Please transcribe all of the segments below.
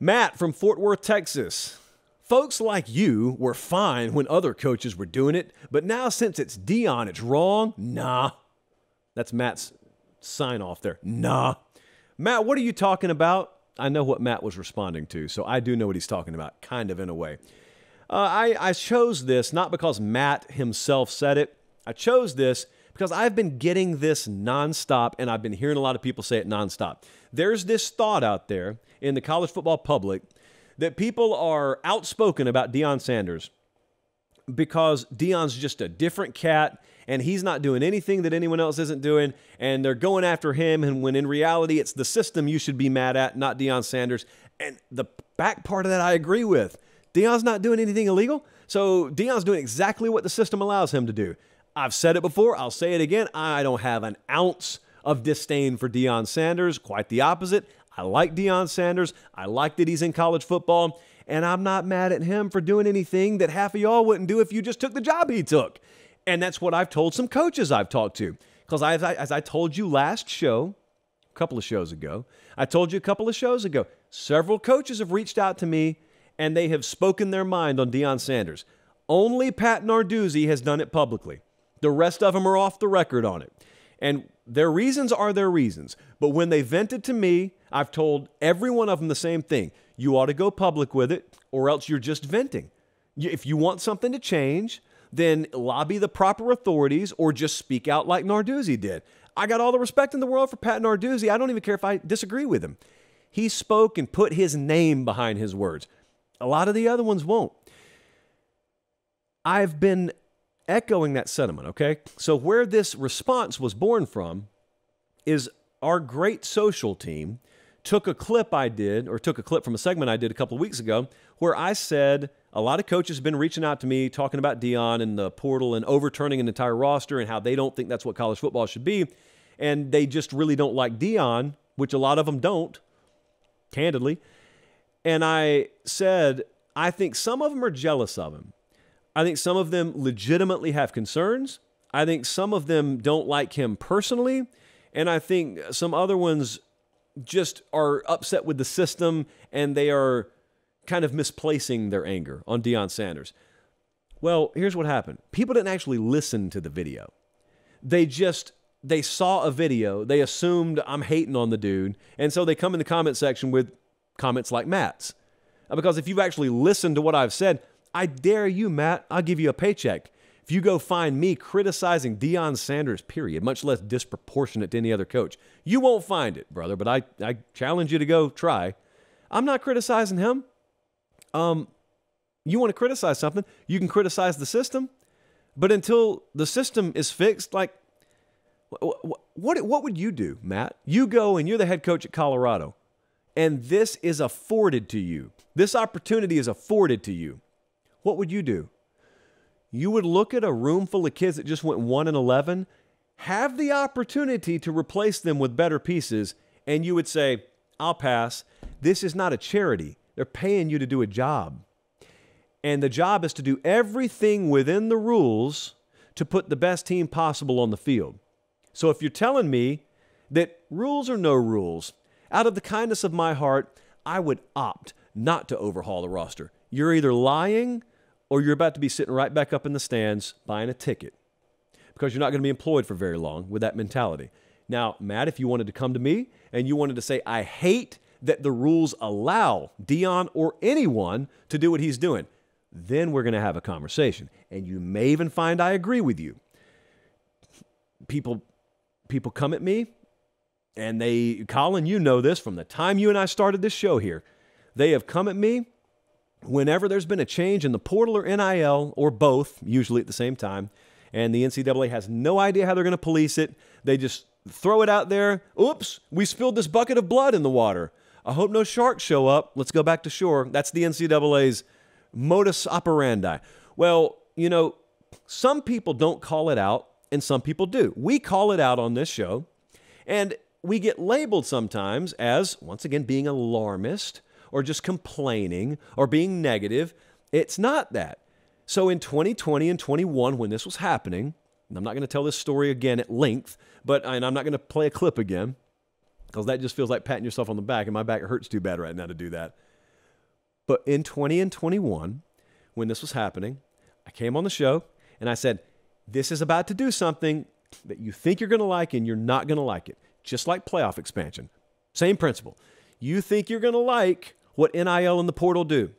Matt from Fort Worth, Texas. Folks like you were fine when other coaches were doing it, but now since it's Deion, it's wrong? Nah. That's Matt's sign off there. Nah. Matt, what are you talking about? I know what Matt was responding to, so I do know what he's talking about, kind of in a way. I chose this not because Matt himself said it. I chose this because I've been getting this nonstop, and I've been hearing a lot of people say it nonstop. There's this thought out there in the college football public that people are outspoken about Deion Sanders because Deion's just a different cat, and he's not doing anything that anyone else isn't doing, and they're going after him, and when in reality, it's the system you should be mad at, not Deion Sanders. And the back part of that I agree with. Deion's not doing anything illegal, so Deion's doing exactly what the system allows him to do. I've said it before, I'll say it again, I don't have an ounce of disdain for Deion Sanders, quite the opposite. I like Deion Sanders, I like that he's in college football, and I'm not mad at him for doing anything that half of y'all wouldn't do if you just took the job he took. And that's what I've told some coaches I've talked to. Because as I told you last show, a couple of shows ago, several coaches have reached out to me and they have spoken their mind on Deion Sanders. Only Pat Narduzzi has done it publicly. The rest of them are off the record on it. And their reasons are their reasons. But when they vented to me, I've told every one of them the same thing. You ought to go public with it, or else you're just venting. If you want something to change, then lobby the proper authorities or just speak out like Narduzzi did. I got all the respect in the world for Pat Narduzzi. I don't even care if I disagree with him. He spoke and put his name behind his words. A lot of the other ones won't. I've been echoing that sentiment, okay? So where this response was born from is our great social team took a clip from a segment I did a couple of weeks ago where I said a lot of coaches have been reaching out to me talking about Deion and the portal and overturning an entire roster and how they don't think that's what college football should be. And they just really don't like Deion, which a lot of them don't, candidly. And I said, I think some of them are jealous of him. I think some of them legitimately have concerns. I think some of them don't like him personally. And I think some other ones just are upset with the system and they are kind of misplacing their anger on Deion Sanders. Well, here's what happened. People didn't actually listen to the video. They saw a video. They assumed I'm hating on the dude. And so they come in the comment section with comments like Matt's. Because if you've actually listened to what I've said, I dare you, Matt, I'll give you a paycheck. If you go find me criticizing Deion Sanders, period, much less disproportionate to any other coach, you won't find it, brother, but I challenge you to go try. I'm not criticizing him. You want to criticize something, you can criticize the system, but until the system is fixed, like, what would you do, Matt? You go and you're the head coach at Colorado, and this is afforded to you. This opportunity is afforded to you. What would you do? You would look at a room full of kids that just went 1-11, have the opportunity to replace them with better pieces, and you would say, I'll pass. This is not a charity. They're paying you to do a job. And the job is to do everything within the rules to put the best team possible on the field. So if you're telling me that rules or no rules, out of the kindness of my heart, I would opt not to overhaul the roster. You're either lying or you're about to be sitting right back up in the stands buying a ticket because you're not going to be employed for very long with that mentality. Now, Matt, if you wanted to come to me and you wanted to say, I hate that the rules allow Deion or anyone to do what he's doing, then we're going to have a conversation. And you may even find I agree with you. People come at me and Colin, you know this from the time you and I started this show here. They have come at me whenever there's been a change in the portal or NIL, or both, usually at the same time, and the NCAA has no idea how they're going to police it. They just throw it out there. Oops, we spilled this bucket of blood in the water. I hope no sharks show up. Let's go back to shore. That's the NCAA's modus operandi. Well, you know, some people don't call it out, and some people do. We call it out on this show, and we get labeled sometimes as, once again, being alarmist, or just complaining, or being negative. It's not that. So in 2020 and 21, when this was happening, and I'm not going to tell this story again at length, and I'm not going to play a clip again, because that just feels like patting yourself on the back, and my back hurts too bad right now to do that. But in 20 and 21, when this was happening, I came on the show and I said, this is about to do something that you think you're going to like and you're not going to like it. Just like playoff expansion. Same principle. You think you're going to like what NIL and the portal do,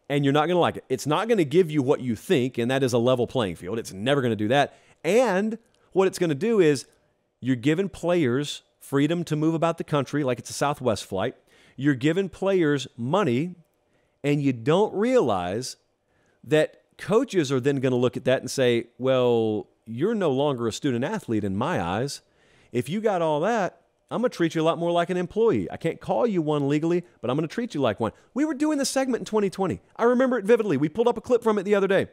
and you're not going to like it. It's not going to give you what you think, and that is a level playing field. It's never going to do that. And what it's going to do is you're giving players freedom to move about the country like it's a Southwest flight. You're giving players money, and you don't realize that coaches are then going to look at that and say, well, you're no longer a student athlete in my eyes. If you got all that, I'm going to treat you a lot more like an employee. I can't call you one legally, but I'm going to treat you like one. We were doing this segment in 2020. I remember it vividly. We pulled up a clip from it the other day.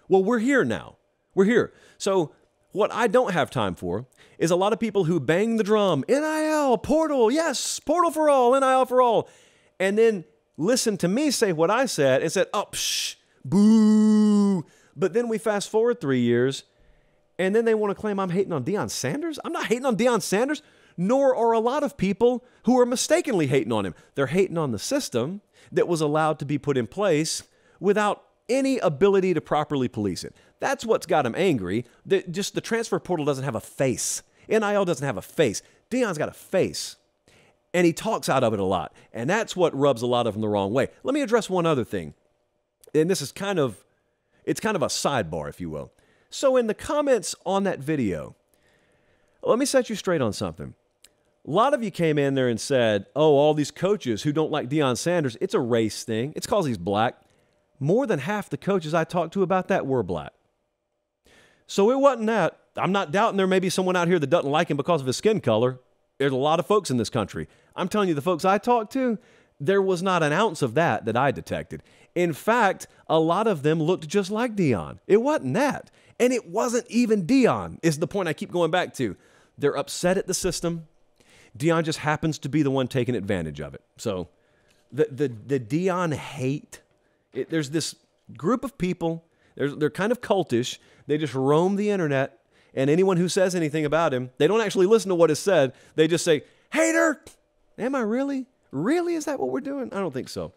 Well, we're here now. We're here. So what I don't have time for is a lot of people who bang the drum, NIL, portal, yes, portal for all, NIL for all, and then listen to me say what I said and said, oh, psh, boo. But then we fast forward 3 years, and then they want to claim I'm hating on Deion Sanders. I'm not hating on Deion Sanders, nor are a lot of people who are mistakenly hating on him. They're hating on the system that was allowed to be put in place without any ability to properly police it. That's what's got them angry. Just the transfer portal doesn't have a face. NIL doesn't have a face. Deion's got a face, and he talks out of it a lot, and that's what rubs a lot of them the wrong way. Let me address one other thing, and this is it's kind of a sidebar, if you will. So in the comments on that video, let me set you straight on something. A lot of you came in there and said, oh, all these coaches who don't like Deion Sanders, it's a race thing. It's because he's black. More than half the coaches I talked to about that were black. So it wasn't that. I'm not doubting there may be someone out here that doesn't like him because of his skin color. There's a lot of folks in this country. I'm telling you, the folks I talked to, there was not an ounce of that I detected. In fact, a lot of them looked just like Deion. It wasn't that. And it wasn't even Deion, is the point I keep going back to. They're upset at the system. Deion just happens to be the one taking advantage of it. So the Deion hate, there's this group of people, they're kind of cultish. They just roam the internet, and anyone who says anything about him, they don't actually listen to what is said. They just say, hater. Am I really? Really? Is that what we're doing? I don't think so.